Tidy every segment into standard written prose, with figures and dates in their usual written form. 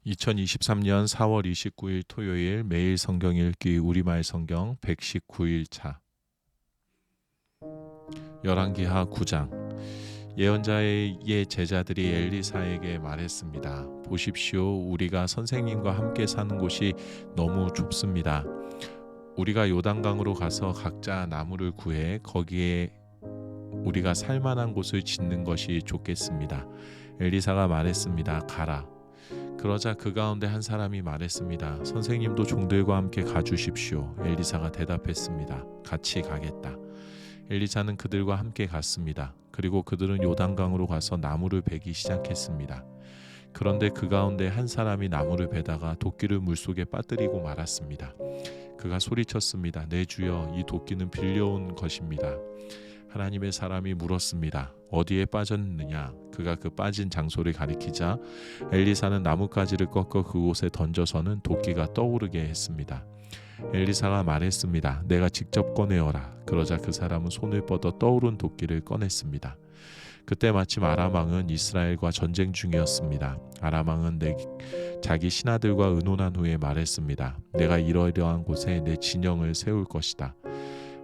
2023년 4월 29일 토요일 매일 성경 읽기 우리말 성경 119일차 열왕기하 9장. 예언자의 제자들이 엘리사에게 말했습니다. 보십시오, 우리가 선생님과 함께 사는 곳이 너무 좁습니다. 우리가 요단강으로 가서 각자 나무를 구해 거기에 우리가 살만한 곳을 짓는 것이 좋겠습니다. 엘리사가 말했습니다. 가라. 그러자 그 가운데 한 사람이 말했습니다. 선생님도 종들과 함께 가주십시오. 엘리사가 대답했습니다. 같이 가겠다. 엘리사는 그들과 함께 갔습니다. 그리고 그들은 요단강으로 가서 나무를 베기 시작했습니다. 그런데 그 가운데 한 사람이 나무를 베다가 도끼를 물속에 빠뜨리고 말았습니다. 그가 소리쳤습니다. 내 주여, 이 도끼는 빌려온 것입니다. 하나님의 사람이 물었습니다. 어디에 빠졌느냐? 그가 그 빠진 장소를 가리키자 엘리사는 나뭇가지를 꺾어 그곳에 던져서는 도끼가 떠오르게 했습니다. 엘리사가 말했습니다. 내가 직접 꺼내어라. 그러자 그 사람은 손을 뻗어 떠오른 도끼를 꺼냈습니다. 그때 마침 아람 왕은 이스라엘과 전쟁 중이었습니다. 아람 왕은 자기 신하들과 의논한 후에 말했습니다. 내가 이러이러한 곳에 내 진영을 세울 것이다.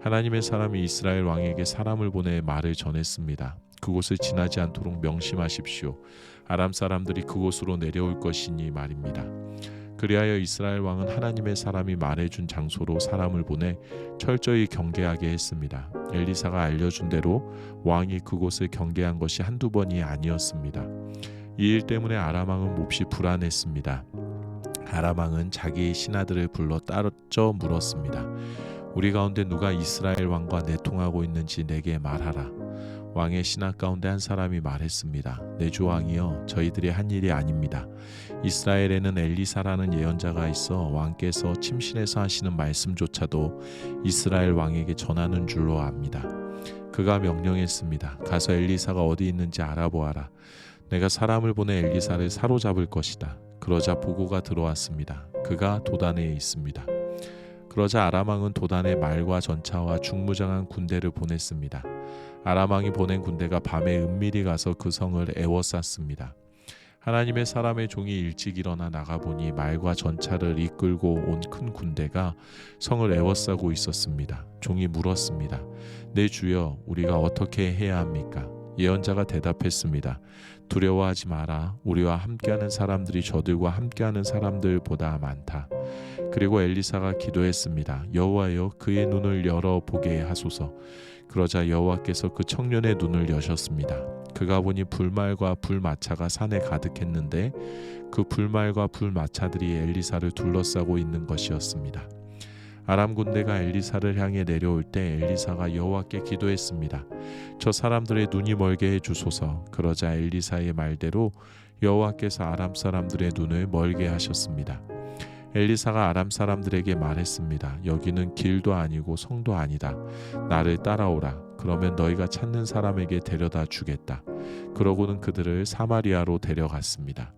하나님의 사람이 이스라엘 왕에게 사람을 보내 말을 전했습니다. 그곳을 지나지 않도록 명심하십시오. 아람 사람들이 그곳으로 내려올 것이니 말입니다. 그리하여 이스라엘 왕은 하나님의 사람이 말해준 장소로 사람을 보내 철저히 경계하게 했습니다. 엘리사가 알려준 대로 왕이 그곳을 경계한 것이 한두 번이 아니었습니다. 이 일 때문에 아람 왕은 몹시 불안했습니다. 아람 왕은 자기 신하들을 불러 따져 물었습니다. 우리 가운데 누가 이스라엘 왕과 내통하고 있는지 내게 말하라. 왕의 신하 가운데 한 사람이 말했습니다. 내 주 왕이여, 저희들이 한 일이 아닙니다. 이스라엘에는 엘리사라는 예언자가 있어 왕께서 침실에서 하시는 말씀조차도 이스라엘 왕에게 전하는 줄로 압니다. 그가 명령했습니다. 가서 엘리사가 어디 있는지 알아보아라. 내가 사람을 보내 엘리사를 사로잡을 것이다. 그러자 보고가 들어왔습니다. 그가 도단에 있습니다. 그러자 아람 왕은 도단에 말과 전차와 중무장한 군대를 보냈습니다. 아람 왕이 보낸 군대가 밤에 은밀히 가서 그 성을 에워쌌습니다. 하나님의 사람의 종이 일찍 일어나 나가보니 말과 전차를 이끌고 온 큰 군대가 성을 에워싸고 있었습니다. 종이 물었습니다. 내 주여, 우리가 어떻게 해야 합니까? 예언자가 대답했습니다. 두려워하지 마라. 우리와 함께하는 사람들이 저들과 함께하는 사람들보다 많다. 그리고 엘리사가 기도했습니다. 여호와여, 그의 눈을 열어보게 하소서. 그러자 여호와께서 그 청년의 눈을 여셨습니다. 그가 보니 불말과 불마차가 산에 가득했는데 그 불말과 불마차들이 엘리사를 둘러싸고 있는 것이었습니다. 아람 군대가 엘리사를 향해 내려올 때 엘리사가 여호와께 기도했습니다. 저 사람들의 눈이 멀게 해주소서. 그러자 엘리사의 말대로 여호와께서 아람 사람들의 눈을 멀게 하셨습니다. 엘리사가 아람 사람들에게 말했습니다. 여기는 길도 아니고 성도 아니다. 나를 따라오라. 그러면 너희가 찾는 사람에게 데려다 주겠다. 그러고는 그들을 사마리아로 데려갔습니다.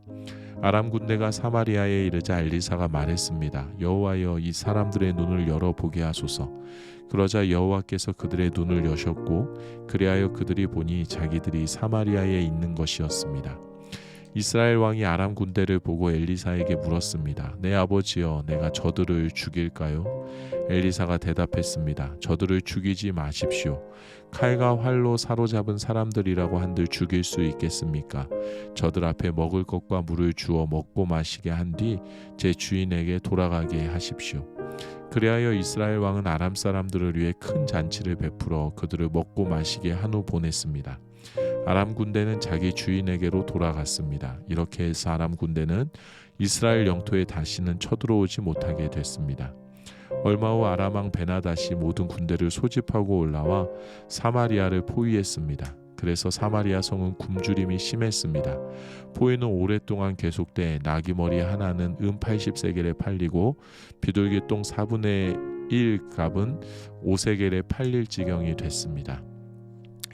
아람 군대가 사마리아에 이르자 엘리사가 말했습니다. 여호와여, 이 사람들의 눈을 열어보게 하소서. 그러자 여호와께서 그들의 눈을 여셨고 그리하여 그들이 보니 자기들이 사마리아에 있는 것이었습니다. 이스라엘 왕이 아람 군대를 보고 엘리사에게 물었습니다. 내 아버지여, 내가 저들을 죽일까요? 엘리사가 대답했습니다. 저들을 죽이지 마십시오. 칼과 활로 사로잡은 사람들이라고 한들 죽일 수 있겠습니까? 저들 앞에 먹을 것과 물을 주어 먹고 마시게 한 뒤 제 주인에게 돌아가게 하십시오. 그리하여 이스라엘 왕은 아람 사람들을 위해 큰 잔치를 베풀어 그들을 먹고 마시게 한 후 보냈습니다. 아람 군대는 자기 주인에게로 돌아갔습니다. 이렇게 해서 아람 군대는 이스라엘 영토에 다시는 쳐들어오지 못하게 됐습니다. 얼마 후 아람 왕 베나닷이 모든 군대를 소집하고 올라와 사마리아를 포위했습니다. 그래서 사마리아 성은 굶주림이 심했습니다. 포위는 오랫동안 계속돼 나귀머리 하나는 80세겔에 팔리고 비둘기똥 4분의 1 값은 5세겔에 팔릴 지경이 됐습니다.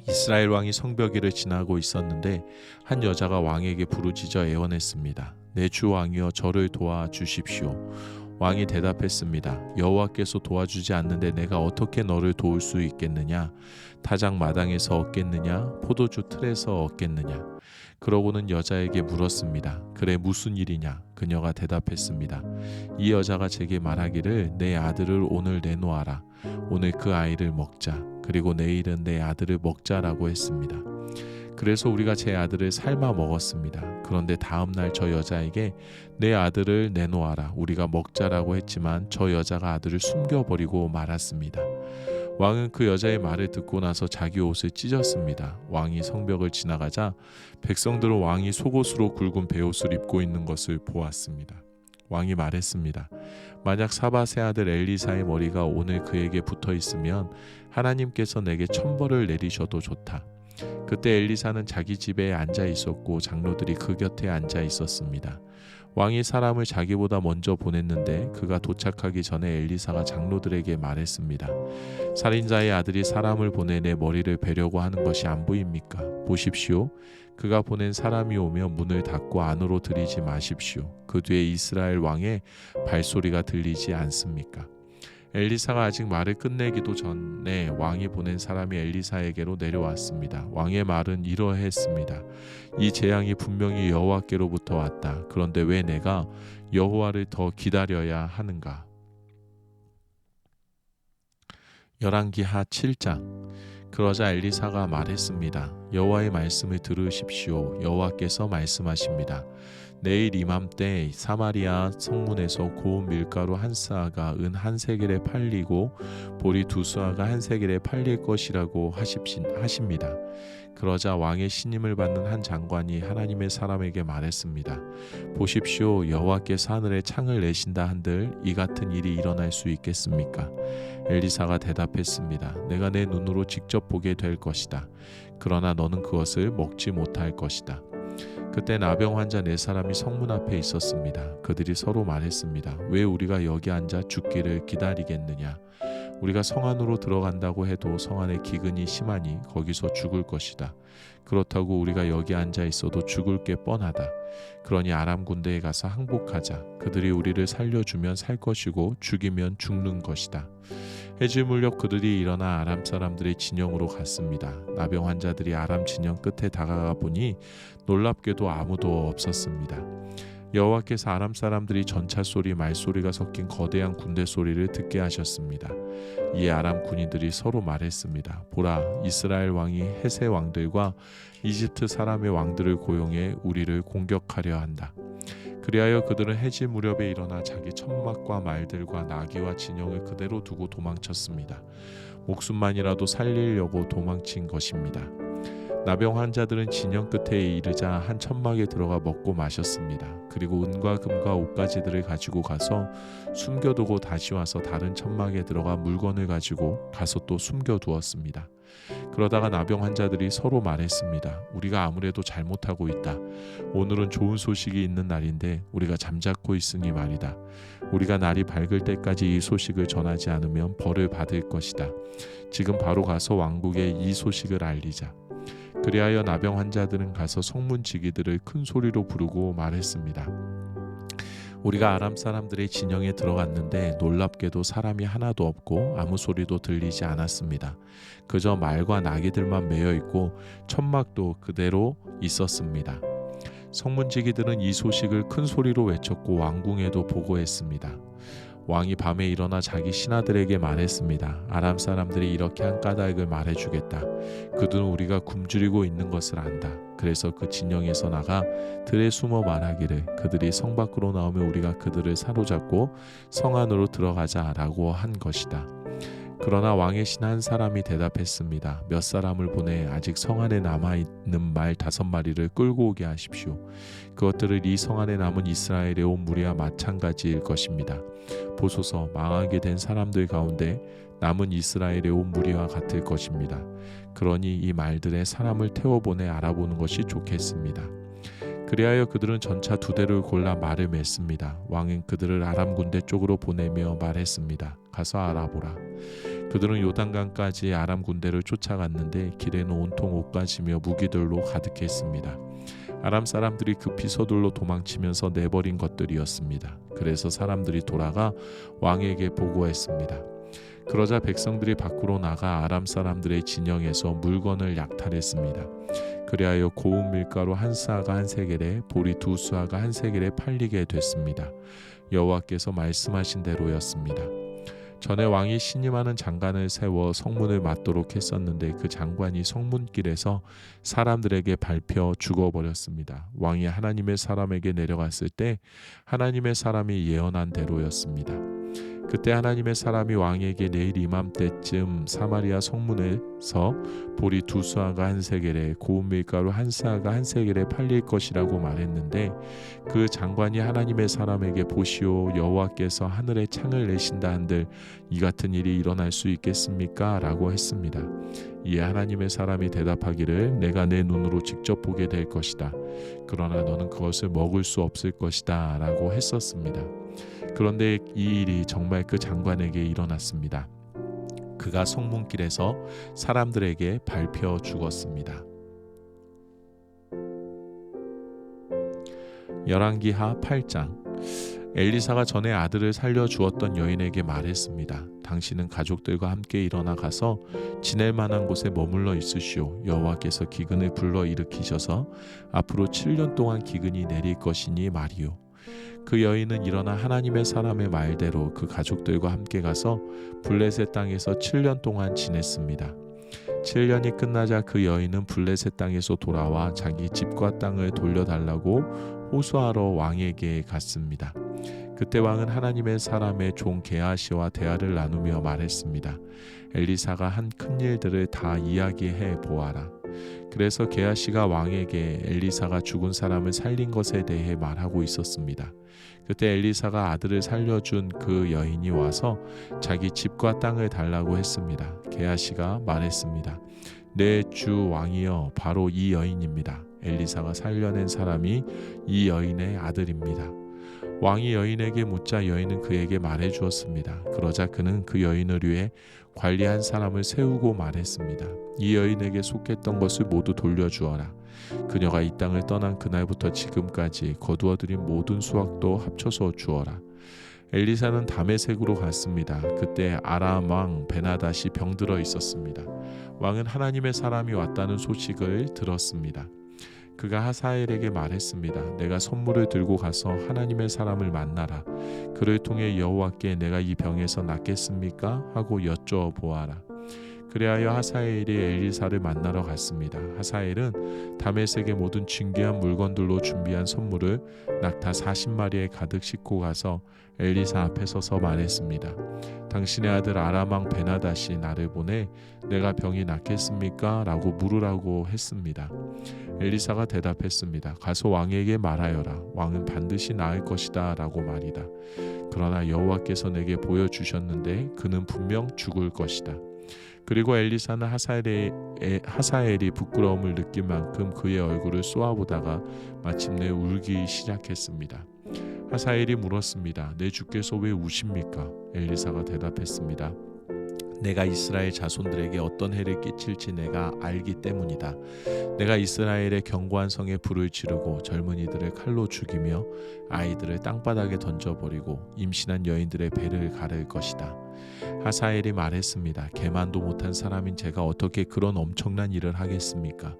이스라엘 왕이 성벽일을 지나고 있었는데 한 여자가 왕에게 부르짖어 애원했습니다. 내 주 왕이여, 저를 도와주십시오. 왕이 대답했습니다. 여호와께서 도와주지 않는데 내가 어떻게 너를 도울 수 있겠느냐? 타작 마당에서 얻겠느냐? 포도주 틀에서 얻겠느냐? 그러고는 여자에게 물었습니다. 그래 무슨 일이냐? 그녀가 대답했습니다. 이 여자가 제게 말하기를 내 아들을 오늘 내놓아라. 오늘 그 아이를 먹자. 그리고 내일은 내 아들을 먹자라고 했습니다. 그래서 우리가 제 아들을 삶아 먹었습니다. 그런데 다음 날 저 여자에게 내 아들을 내놓아라. 우리가 먹자라고 했지만 저 여자가 아들을 숨겨버리고 말았습니다. 왕은 그 여자의 말을 듣고 나서 자기 옷을 찢었습니다. 왕이 성벽을 지나가자 백성들은 왕이 속옷으로 굵은 베옷을 입고 있는 것을 보았습니다. 왕이 말했습니다. 만약 사밧의 아들 엘리사의 머리가 오늘 그에게 붙어 있으면 하나님께서 내게 천벌을 내리셔도 좋다. 그때 엘리사는 자기 집에 앉아 있었고 장로들이 그 곁에 앉아 있었습니다. 왕이 사람을 자기보다 먼저 보냈는데 그가 도착하기 전에 엘리사가 장로들에게 말했습니다. 살인자의 아들이 사람을 보내 내 머리를 베려고 하는 것이 안 보입니까? 보십시오. 그가 보낸 사람이 오면 문을 닫고 안으로 들이지 마십시오. 그 뒤에 이스라엘 왕의 발소리가 들리지 않습니까? 엘리사가 아직 말을 끝내기도 전에 왕이 보낸 사람이 엘리사에게로 내려왔습니다. 왕의 말은 이러했습니다. 이 재앙이 분명히 여호와께로부터 왔다. 그런데 왜 내가 여호와를 더 기다려야 하는가? 열왕기하 7장. 그러자 엘리사가 말했습니다. 여호와의 말씀을 들으십시오. 여호와께서 말씀하십니다. 내일 이맘때 사마리아 성문에서 고운 밀가루 한 스아가 은 한 세겔에 팔리고 보리 두 스아가 한 세겔에 팔릴 것이라고 하십니다. 그러자 왕의 신임을 받는 한 장관이 하나님의 사람에게 말했습니다. 보십시오. 여호와께서 하늘에 창을 내신다 한들 이 같은 일이 일어날 수 있겠습니까? 엘리사가 대답했습니다. 내가 내 눈으로 직접 보게 될 것이다. 그러나 너는 그것을 먹지 못할 것이다. 그때 나병 환자 4사람이 성문 앞에 있었습니다. 그들이 서로 말했습니다. 왜 우리가 여기 앉아 죽기를 기다리겠느냐? 우리가 성 안으로 들어간다고 해도 성 안에 기근이 심하니 거기서 죽을 것이다. 그렇다고 우리가 여기 앉아 있어도 죽을 게 뻔하다. 그러니 아람 군대에 가서 항복하자. 그들이 우리를 살려주면 살 것이고 죽이면 죽는 것이다. 해질 무렵 그들이 일어나 아람 사람들의 진영으로 갔습니다. 나병 환자들이 아람 진영 끝에 다가가 보니 놀랍게도 아무도 없었습니다. 여호와께서 아람 사람들이 전차 소리, 말소리가 섞인 거대한 군대 소리를 듣게 하셨습니다. 이에 아람 군인들이 서로 말했습니다. 보라, 이스라엘 왕이 헷의 왕들과 이집트 사람의 왕들을 고용해 우리를 공격하려 한다. 그리하여 그들은 해질 무렵에 일어나 자기 천막과 말들과 나귀와 진영을 그대로 두고 도망쳤습니다. 목숨만이라도 살리려고 도망친 것입니다. 나병 환자들은 진영 끝에 이르자 한 천막에 들어가 먹고 마셨습니다. 그리고 은과 금과 옷가지들을 가지고 가서 숨겨두고 다시 와서 다른 천막에 들어가 물건을 가지고 가서 또 숨겨두었습니다. 그러다가 나병 환자들이 서로 말했습니다. 우리가 아무래도 잘못하고 있다. 오늘은 좋은 소식이 있는 날인데 우리가 잠자코 있으니 말이다. 우리가 날이 밝을 때까지 이 소식을 전하지 않으면 벌을 받을 것이다. 지금 바로 가서 왕국에 이 소식을 알리자. 그리하여 나병 환자들은 가서 성문 지기들을 큰 소리로 부르고 말했습니다. 우리가 아람 사람들의 진영에 들어갔는데 놀랍게도 사람이 하나도 없고 아무 소리도 들리지 않았습니다. 그저 말과 나귀들만 매여 있고 천막도 그대로 있었습니다. 성문지기들은 이 소식을 큰 소리로 외쳤고 왕궁에도 보고했습니다. 왕이 밤에 일어나 자기 신하들에게 말했습니다. 아람 사람들이 이렇게 한 까닭을 말해주겠다. 그들은 우리가 굶주리고 있는 것을 안다. 그래서 그 진영에서 나가 들에 숨어 말하기를 그들이 성 밖으로 나오면 우리가 그들을 사로잡고 성 안으로 들어가자라고 한 것이다. 그러나 왕의 신 한 사람이 대답했습니다. 몇 사람을 보내 아직 성 안에 남아있는 말 5마리를 끌고 오게 하십시오. 그것들을 이 성 안에 남은 이스라엘의 온 무리와 마찬가지일 것입니다. 보소서, 망하게 된 사람들 가운데 남은 이스라엘의 온 무리와 같을 것입니다. 그러니 이 말들에 사람을 태워보내 알아보는 것이 좋겠습니다. 그리하여 그들은 전차 2대를 골라 말을 맺습니다. 왕은 그들을 아람 군대 쪽으로 보내며 말했습니다. 가서 알아보라. 그들은 요단강까지 아람 군대를 쫓아갔는데 길에는 온통 옷가지며 무기들로 가득했습니다. 아람 사람들이 급히 서둘러 도망치면서 내버린 것들이었습니다. 그래서 사람들이 돌아가 왕에게 보고했습니다. 그러자 백성들이 밖으로 나가 아람 사람들의 진영에서 물건을 약탈했습니다. 그리하여 고운 밀가루 한 스아가 한 세겔에 보리 두 스아가 한 세겔에 팔리게 됐습니다. 여호와께서 말씀하신 대로였습니다. 전에 왕이 신임하는 장관을 세워 성문을 맡도록 했었는데 그 장관이 성문길에서 사람들에게 밟혀 죽어버렸습니다. 왕이 하나님의 사람에게 내려갔을 때 하나님의 사람이 예언한 대로였습니다. 그때 하나님의 사람이 왕에게 내일 이맘때쯤 사마리아 성문에서 보리 두 스아가 한 세겔에 고운 밀가루 한 스아가 한 세겔에 팔릴 것이라고 말했는데 그 장관이 하나님의 사람에게 보시오 여호와께서 하늘에 창을 내신다 한들 이 같은 일이 일어날 수 있겠습니까? 라고 했습니다. 이에 하나님의 사람이 대답하기를 내가 내 눈으로 직접 보게 될 것이다. 그러나 너는 그것을 먹을 수 없을 것이다 라고 했었습니다. 그런데 이 일이 정말 그 장관에게 일어났습니다. 그가 성문길에서 사람들에게 밟혀 죽었습니다. 열왕기하 8장. 엘리사가 전에 아들을 살려주었던 여인에게 말했습니다. 당신은 가족들과 함께 일어나 가서 지낼 만한 곳에 머물러 있으시오. 여호와께서 기근을 불러 일으키셔서 앞으로 7년 동안 기근이 내릴 것이니 말이오. 그 여인은 일어나 하나님의 사람의 말대로 그 가족들과 함께 가서 블레셋 땅에서 7년 동안 지냈습니다. 7년이 끝나자 그 여인은 블레셋 땅에서 돌아와 자기 집과 땅을 돌려달라고 호소하러 왕에게 갔습니다. 그때 왕은 하나님의 사람의 종 게하시와 대화를 나누며 말했습니다. 엘리사가 한 큰일들을 다 이야기해 보아라. 그래서 게하시가 왕에게 엘리사가 죽은 사람을 살린 것에 대해 말하고 있었습니다. 그때 엘리사가 아들을 살려준 그 여인이 와서 자기 집과 땅을 달라고 했습니다. 게하시가 말했습니다. 내 주 왕이여 바로 이 여인입니다. 엘리사가 살려낸 사람이 이 여인의 아들입니다. 왕이 여인에게 묻자 여인은 그에게 말해 주었습니다. 그러자 그는 그 여인을 위해 관리한 사람을 세우고 말했습니다. 이 여인에게 속했던 것을 모두 돌려주어라. 그녀가 이 땅을 떠난 그날부터 지금까지 거두어들인 모든 수확도 합쳐서 주어라. 엘리사는 다메섹으로 갔습니다. 그때 아람 왕 베나닷이 병들어 있었습니다. 왕은 하나님의 사람이 왔다는 소식을 들었습니다. 그가 하사엘에게 말했습니다. 내가 선물을 들고 가서 하나님의 사람을 만나라. 그를 통해 여호와께 내가 이 병에서 낫겠습니까? 하고 여쭤보아라. 그리하여 하사엘이 엘리사를 만나러 갔습니다. 하사엘은 다메섹의 모든 진귀한 물건들로 준비한 선물을 낙타 40마리에 가득 싣고 가서 엘리사 앞에 서서 말했습니다. 당신의 아들 아람 왕 베나닷이 나를 보내 내가 병이 낫겠습니까? 라고 물으라고 했습니다. 엘리사가 대답했습니다. 가서 왕에게 말하여라. 왕은 반드시 나을 것이다 라고 말이다. 그러나 여호와께서 내게 보여주셨는데 그는 분명 죽을 것이다. 그리고 엘리사는 하사엘이 부끄러움을 느낀 만큼 그의 얼굴을 쏘아보다가 마침내 울기 시작했습니다. 하사엘이 물었습니다. 내 주께서 왜 우십니까? 엘리사가 대답했습니다. 내가 이스라엘 자손들에게 어떤 해를 끼칠지 내가 알기 때문이다. 내가 이스라엘의 견고한 성에 불을 지르고 젊은이들을 칼로 죽이며 아이들을 땅바닥에 던져버리고 임신한 여인들의 배를 가를 것이다. 하사엘이 말했습니다. 개만도 못한 사람인 제가 어떻게 그런 엄청난 일을 하겠습니까?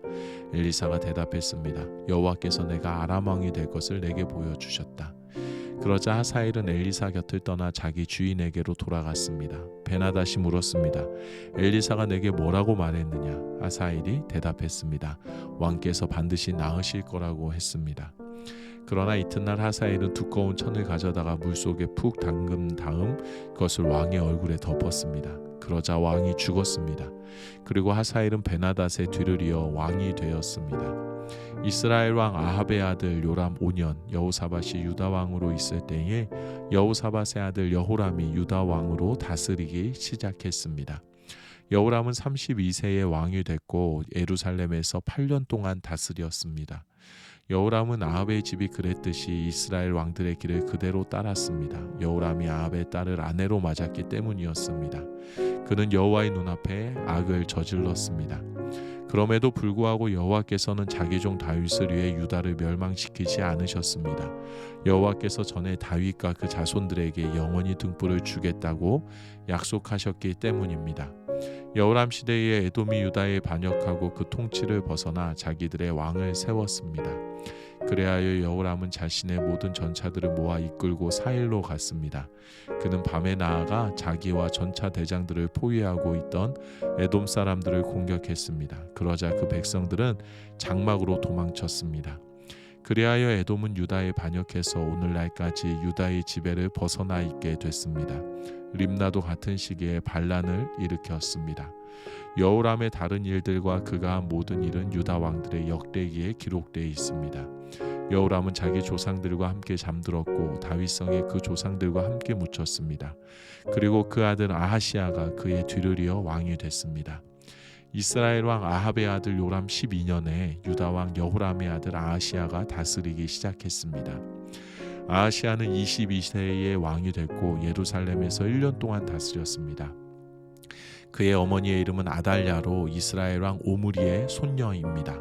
엘리사가 대답했습니다. 여호와께서 내가 아람 왕이 될 것을 내게 보여주셨다. 그러자 하사엘은 엘리사 곁을 떠나 자기 주인에게로 돌아갔습니다. 베나닷이 물었습니다. 엘리사가 내게 뭐라고 말했느냐? 하사엘이 대답했습니다. 왕께서 반드시 나으실 거라고 했습니다. 그러나 이튿날 하사엘은 두꺼운 천을 가져다가 물속에 푹 담근 다음 그것을 왕의 얼굴에 덮었습니다. 그러자 왕이 죽었습니다. 그리고 하사엘은 베나닷의 뒤를 이어 왕이 되었습니다. 이스라엘 왕 아합의 아들 요람 5년 여호사밧이 유다 왕으로 있을 때에 여호사밧의 아들 여호람이 유다 왕으로 다스리기 시작했습니다. 여호람은 32세에 왕이 됐고 예루살렘에서 8년 동안 다스렸습니다. 여호람은 아합의 집이 그랬듯이 이스라엘 왕들의 길을 그대로 따랐습니다. 여호람이 아합의 딸을 아내로 맞았기 때문이었습니다. 그는 여호와의 눈앞에 악을 저질렀습니다. 그럼에도 불구하고 여호와께서는 자기 종 다윗을 위해 유다를 멸망시키지 않으셨습니다. 여호와께서 전에 다윗과 그 자손들에게 영원히 등불을 주겠다고 약속하셨기 때문입니다. 여호람 시대에 에돔이 유다에 반역하고 그 통치를 벗어나 자기들의 왕을 세웠습니다. 그래하여 여호람은 자신의 모든 전차들을 모아 이끌고 사일로 갔습니다. 그는 밤에 나아가 자기와 전차 대장들을 포위하고 있던 에돔 사람들을 공격했습니다. 그러자 그 백성들은 장막으로 도망쳤습니다. 그리하여 에돔은 유다에 반역해서 오늘날까지 유다의 지배를 벗어나 있게 됐습니다. 림나도 같은 시기에 반란을 일으켰습니다. 여호람의 다른 일들과 그가 한 모든 일은 유다 왕들의 역대기에 기록되어 있습니다. 여호람은 자기 조상들과 함께 잠들었고 다윗성에 그 조상들과 함께 묻혔습니다. 그리고 그 아들 아하시아가 그의 뒤를 이어 왕이 됐습니다. 이스라엘 왕 아합의 아들 요람 12년에 유다 왕 여호람의 아들 아하시아가 다스리기 시작했습니다. 아하시아는 22세의 왕이 됐고 예루살렘에서 1년 동안 다스렸습니다. 그의 어머니의 이름은 아달랴로 이스라엘 왕 오므리의 손녀입니다.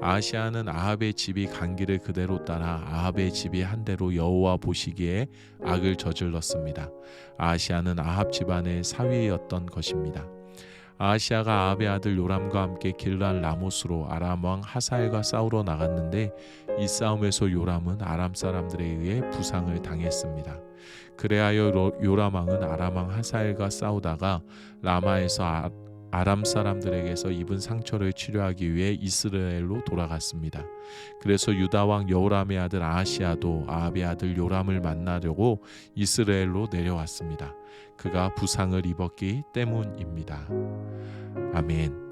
아하시아는 아합의 집이 간 길을 그대로 따라 아합의 집이 한 대로 여호와 보시기에 악을 저질렀습니다. 아하시아는 아합 집안의 사위였던 것입니다. 아하시아가 아합의 아들 요람과 함께 길랄 라모스로 아람 왕 하사엘과 싸우러 나갔는데 이 싸움에서 요람은 아람 사람들에 의해 부상을 당했습니다. 그래하여 요람 왕은 아람 왕 하사엘과 싸우다가 라마에서 아람 사람들에게서 입은 상처를 치료하기 위해 이스라엘로 돌아갔습니다. 그래서 유다 왕 여호람의 아들 아하시아도 아합의 아들 요람을 만나려고 이스라엘로 내려왔습니다. 그가 부상을 입었기 때문입니다. 아멘.